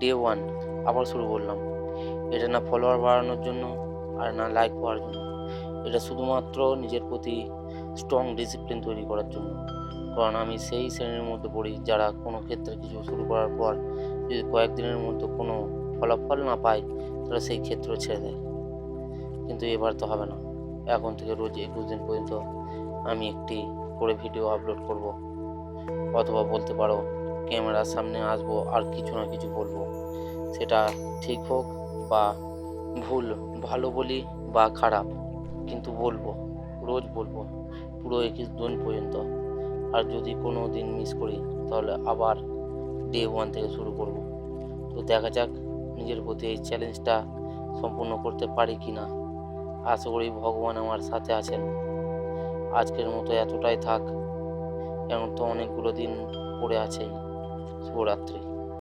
Day 1 আবার শুরু করলাম। এটা না ফলোয়ার বাড়ানোর জন্য আর না লাইক পাওয়ার জন্য। এটা শুধুমাত্র নিজের প্রতি স্ট্রং ডিসিপ্লিন তৈরি করার জন্য। কারণ আমি সেই শ্রেণীর মধ্যে পড়ি যারা কোনো ক্ষেত্রে কিছু শুরু করার পর যদি কয়েকদিনের মধ্যে কোনো ফলাফল না পায় তাহলে সেই ক্ষেত্র ছেড়ে দেয়। কিন্তু এবার তো হবে না। এখন থেকে রোজ ২১ দিন পর্যন্ত আমি একটি করে ভিডিও আপলোড করব, অথবা বলতে পারো ক্যামেরার সামনে আসবো আর কিছু না কিছু বলবো। সেটা ঠিক হোক বা ভুল, ভালো বলি বা খারাপ, কিন্তু বলবো, রোজ বলবো পুরো ২১ দিন পর্যন্ত। আর যদি কোনো দিন মিস করি তাহলে আবার ডে 1 থেকে শুরু করব। তো দেখা যাক নিজের প্রতি এই চ্যালেঞ্জটা সম্পূর্ণ করতে পারি কি না। আশা করি ভগবান আমার সাথে আছেন। আজকের মতো এতটাই থাক, এখন তো অনেকগুলো দিন পড়ে আছেই। শুভরাত্রি।